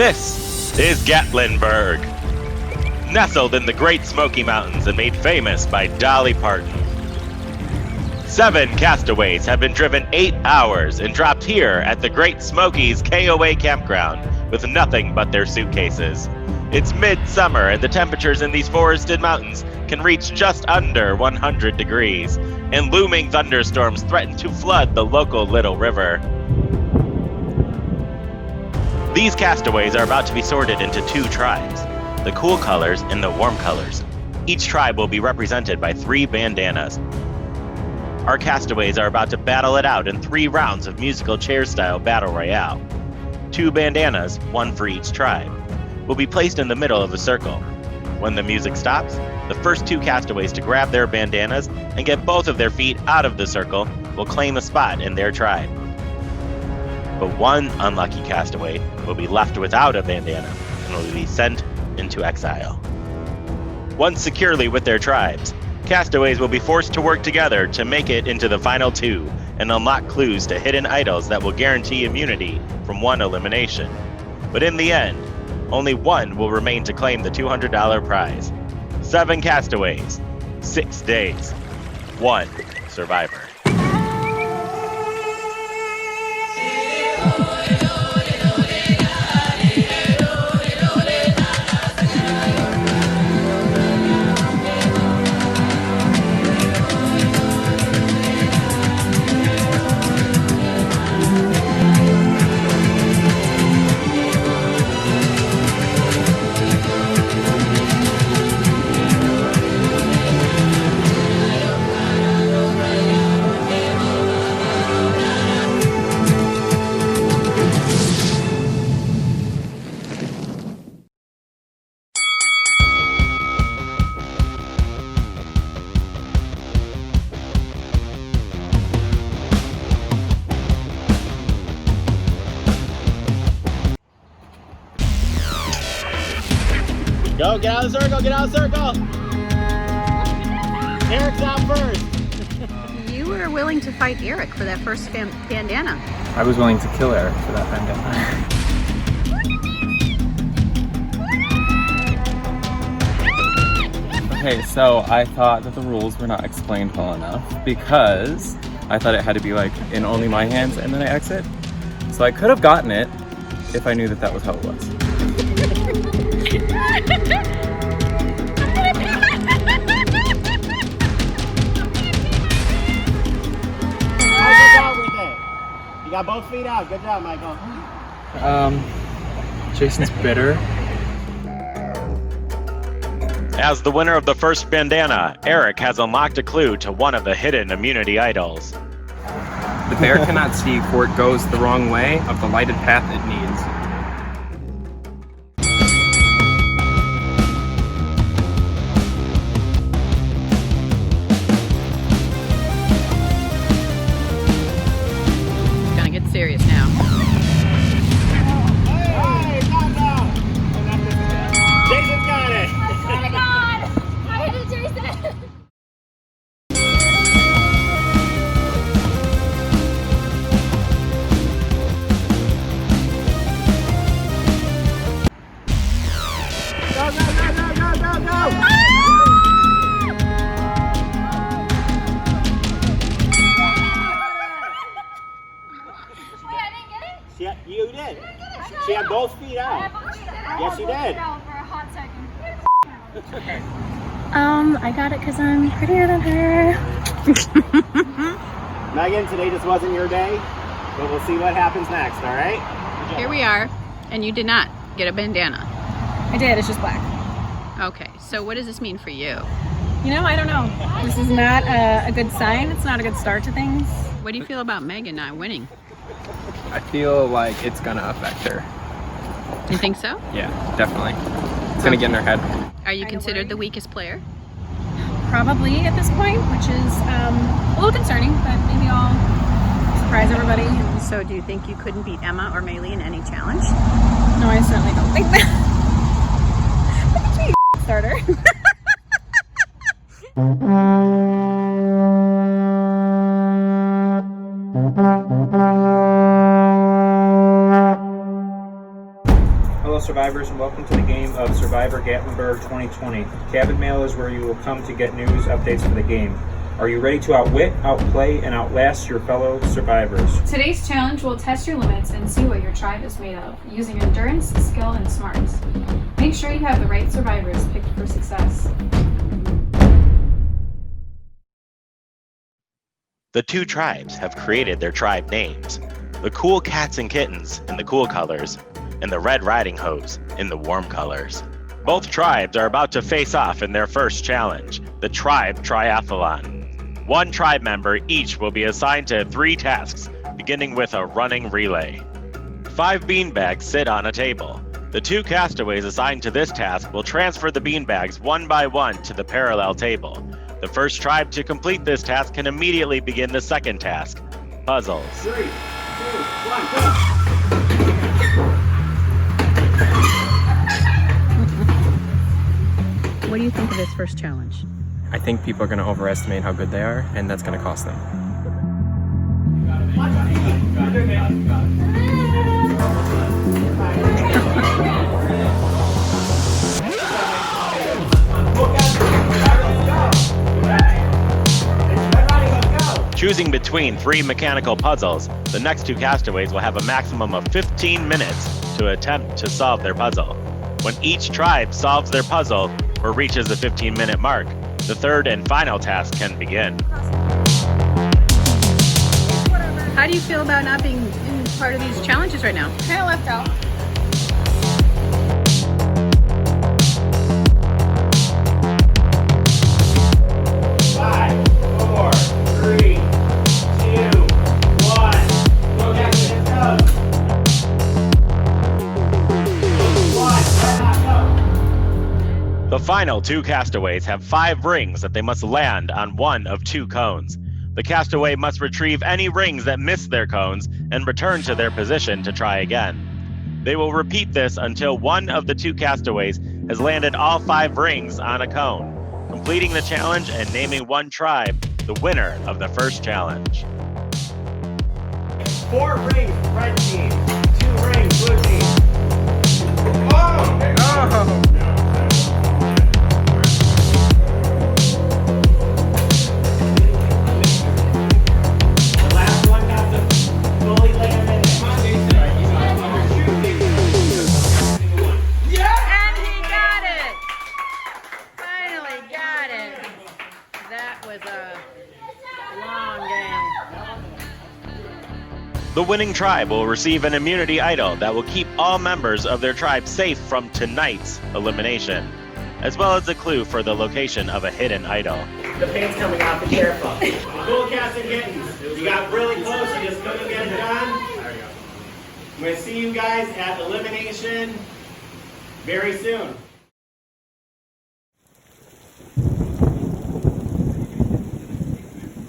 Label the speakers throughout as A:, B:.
A: This is Gatlinburg, nestled in the Great Smoky Mountains and made famous by Dolly Parton. 7 castaways have been driven 8 hours and dropped here at the Great Smoky's KOA campground with nothing but their suitcases. It's midsummer and the temperatures in these forested mountains can reach just under 100 degrees, and looming thunderstorms threaten to flood the local little river. These castaways are about to be sorted into 2 tribes, the cool colors and the warm colors. Each tribe will be represented by 3 bandanas. Our castaways are about to battle it out in 3 rounds of musical chair-style battle royale. 2 bandanas, 1 for each tribe, will be placed in the middle of a circle. When the music stops, the first 2 castaways to grab their bandanas and get both of their feet out of the circle will claim a spot in their tribe. But one unlucky castaway will be left without a bandana and will be sent into exile. Once securely with their tribes, castaways will be forced to work together to make it into the final 2 and unlock clues to hidden idols that will guarantee immunity from 1 elimination. But in the end, only 1 will remain to claim the $200 prize. 7 castaways, 6 days, 1 survivor. Go, get out of the circle, get out of the circle! Eric's out first!
B: You were willing to fight Eric for that first bandana.
C: I was willing to kill Eric for that bandana. Okay, so I thought that the rules were not explained well enough because I thought it had to be like in only my hands and then I exit. So I could have gotten it if I knew that that was how it was.
D: Good job with it. You got both feet out. Good job, Michael.
C: Jason's bitter.
A: As the winner of the first bandana, Eric has unlocked a clue to one of the hidden immunity idols.
C: The bear cannot see for it goes the wrong way of the lighted path it needs.
B: Serious now.
D: Hey, knock out. Jason's got it.
E: Oh my god! I hit it, Jason!
D: Go, go, go, go, go, go, go! Yeah, you did. She had both feet out. Yes, you did.
E: For a hot second.
F: I got it because I'm prettier than her.
D: Megan, today just wasn't your day, but we'll see what happens next, all right?
B: Here we are, and you did not get a bandana.
F: I did, it's just black.
B: Okay, so what does this mean for you?
F: You know, I don't know. This is not a good sign. It's not a good start to things.
B: What do you feel about Megan not winning?
C: I feel like it's gonna affect her.
B: You think so?
C: Yeah, definitely. It's gonna get in her head.
B: Are you considered the weakest player?
F: Probably at this point, which is a little concerning, but maybe I'll surprise everybody.
B: So do you think you couldn't beat Emma or Maylee in any challenge?
F: No, I certainly don't think that. Look at you, starter.
G: Hello survivors and welcome to the game of Survivor Gatlinburg 2020. Cabin Mail is where you will come to get news updates for the game. Are you ready to outwit, outplay, and outlast your fellow survivors?
F: Today's challenge will test your limits and see what your tribe is made of, using endurance, skill, and smarts. Make sure you have the right survivors picked for success.
A: The two tribes have created their tribe names: the Cool Cats and Kittens in the cool colors, and the Red Riding Hose in the warm colors. Both tribes are about to face off in their first challenge, the Tribe Triathlon. One tribe member each will be assigned to 3 tasks, beginning with a running relay. 5 beanbags sit on a table. The 2 castaways assigned to this task will transfer the beanbags one by one to the parallel table. The first tribe to complete this task can immediately begin the second task, puzzles.
D: 3, 2, 1, go!
B: What do you think of this first challenge?
C: I think people are going to overestimate how good they are, and that's going to cost them.
A: Choosing between 3 mechanical puzzles, the next 2 castaways will have a maximum of 15 minutes to attempt to solve their puzzle. When each tribe solves their puzzle or reaches the 15-minute mark, the third and final task can begin.
B: How do you feel about not being in part of these challenges right now?
F: Kind of left out.
A: The final 2 castaways have 5 rings that they must land on one of 2 cones. The castaway must retrieve any rings that miss their cones and return to their position to try again. They will repeat this until one of the 2 castaways has landed all 5 rings on a cone, completing the challenge and naming one tribe the winner of the first challenge.
D: 4 rings, red team. 2 rings, blue team. Oh!
A: The winning tribe will receive an immunity idol that will keep all members of their tribe safe from tonight's elimination, as well as a clue for the location of a hidden idol.
D: The paint's coming off, be careful. Cool Cats and Kittens. You got really close, you just couldn't get it done. I'm going to see you guys at elimination very soon.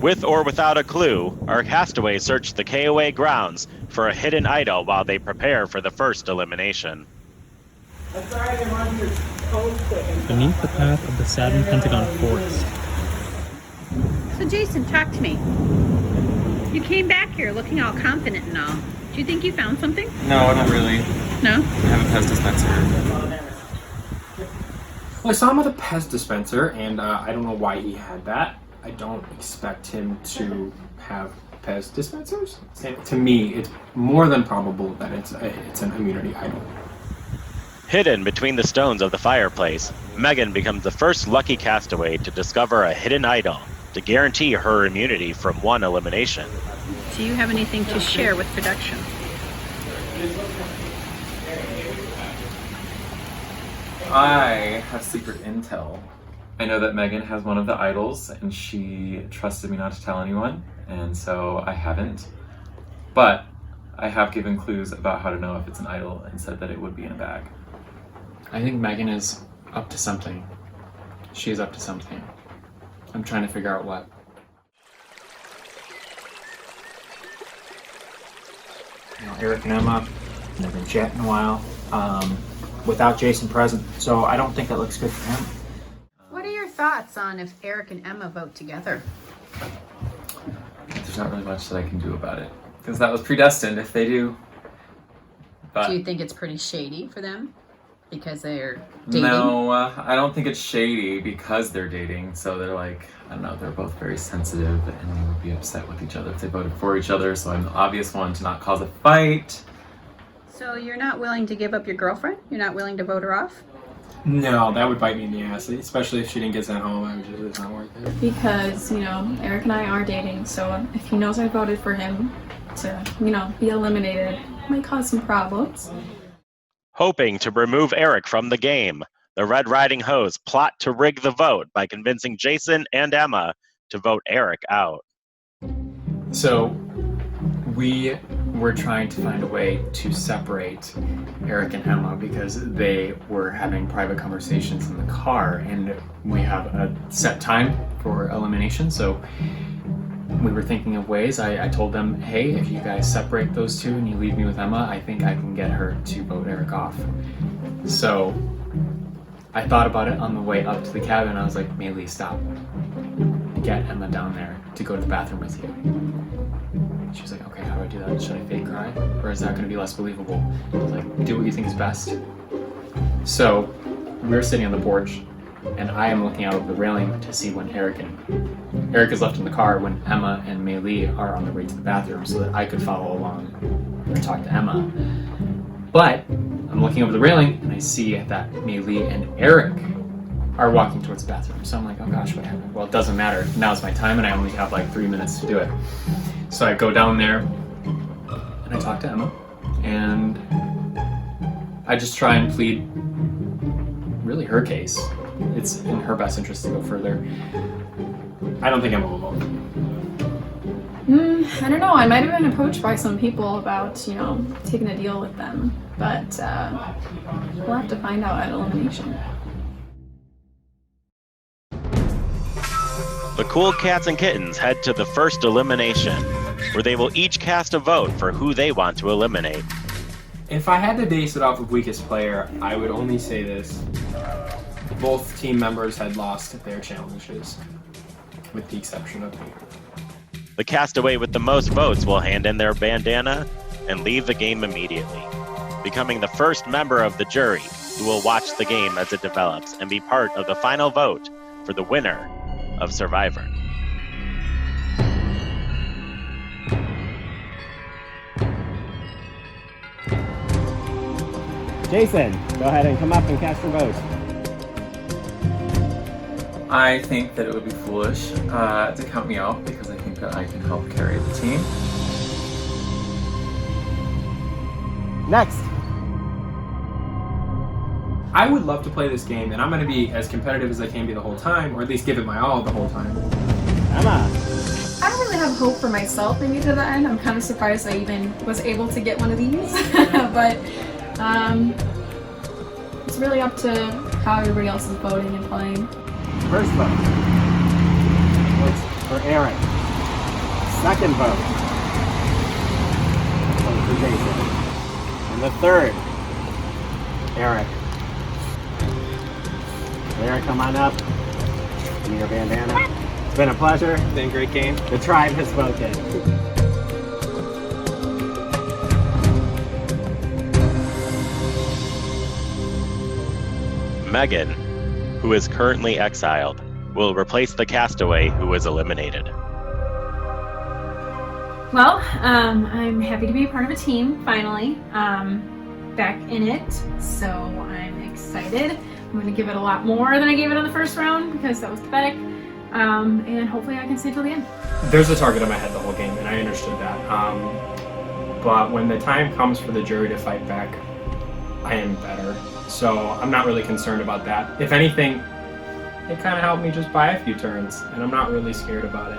A: With or without a clue, our castaways search the KOA grounds for a hidden idol while they prepare for the first elimination.
H: Beneath the path of the Saturn Pentagon Forest.
B: So Jason, talk to me. You came back here looking all confident and all. Do you think you found something?
C: No, not really.
B: No?
C: I have a Pez dispenser.
G: Well, I saw him with a Pez dispenser, and I don't know why he had that. I don't expect him to have Pez dispensers. And to me, it's more than probable that it's an immunity idol.
A: Hidden between the stones of the fireplace, Megan becomes the first lucky castaway to discover a hidden idol to guarantee her immunity from one elimination.
B: Do you have anything to share with production?
C: I have secret intel. I know that Megan has one of the idols, and she trusted me not to tell anyone, and so I haven't. But I have given clues about how to know if it's an idol and said that it would be in a bag.
I: I think Megan is up to something. She's up to something. I'm trying to figure out what.
G: You know, Eric and Emma, they've been chatting a while without Jason present, so I don't think that looks good for him.
B: What are your thoughts on if Eric and Emma vote together?
C: There's not really much that I can do about it, because that was predestined. If they do, But
B: Do you think it's pretty shady for them because they're dating?
C: no, I don't think it's shady because they're dating. So they're like, I don't know, they're both very sensitive and they would be upset with each other if they voted for each other. So I'm the obvious one to not cause a fight.
B: So you're not willing to give up your girlfriend? You're not willing to vote her off?
G: No, that would bite me in the ass, especially if she didn't get sent home. I would just, it's not worth it.
F: Because, Eric and I are dating, so if he knows I voted for him to, be eliminated, it might cause some problems.
A: Hoping to remove Eric from the game, the Red Riding Hose plot to rig the vote by convincing Jason and Emma to vote Eric out.
I: So we were trying to find a way to separate Eric and Emma because they were having private conversations in the car, and we have a set time for elimination. So we were thinking of ways. I told them, hey, if you guys separate those two and you leave me with Emma, I think I can get her to vote Eric off. So I thought about it on the way up to the cabin. I was like, Maylee, stop. Get Emma down there to go to the bathroom with you. She was like, okay, how do I do that? Should I fake cry? Or is that going to be less believable? I was like, do what you think is best. So we're sitting on the porch, and I am looking out over the railing to see when Eric is left in the car when Emma and Maylee are on the way to the bathroom so that I could follow along and talk to Emma. But I'm looking over the railing and I see that Maylee and Eric are walking towards the bathroom. So I'm like, oh gosh, what happened? Well, it doesn't matter. Now's my time and I only have like 3 minutes to do it. So I go down there and I talk to Emma and I just try and plead really her case. It's in her best interest to go further.
G: I don't think Emma will vote.
F: I don't know. I might have been approached by some people about, taking a deal with them. But we'll have to find out at elimination.
A: The Cool Cats and Kittens head to the first elimination, where they will each cast a vote for who they want to eliminate.
G: If I had to base it off of weakest player, I would only say this. Both team members had lost their challenges, with the exception of me.
A: The castaway with the most votes will hand in their bandana and leave the game immediately, becoming the first member of the jury who will watch the game as it develops and be part of the final vote for the winner of Survivor.
D: Jason, go ahead and come up and cast your vote.
C: I think that it would be foolish to count me out because I think that I can help carry the team.
D: Next.
G: I would love to play this game, and I'm going to be as competitive as I can be the whole time, or at least give it my all the whole time.
D: Emma.
F: I don't really have hope for myself maybe to the end. I'm kind of surprised I even was able to get one of these. But it's really up to how everybody else is voting and playing.
D: First vote votes for Eric. Second vote vote for Jason. And the third, Eric. Eric, come on up. Give me your bandana. It's been a pleasure.
G: It's been a great game.
D: The tribe has spoken.
A: Megan, who is currently exiled, will replace the castaway who was eliminated.
F: Well, I'm happy to be a part of a team, finally. Back in it, so I'm excited. I'm going to give it a lot more than I gave it on the first round because that was pathetic. And hopefully I can stay till the end.
G: There's a target on my head the whole game, and I understood that. But when the time comes for the jury to fight back, I am better. So I'm not really concerned about that. If anything, it kind of helped me just buy a few turns, and I'm not really scared about it.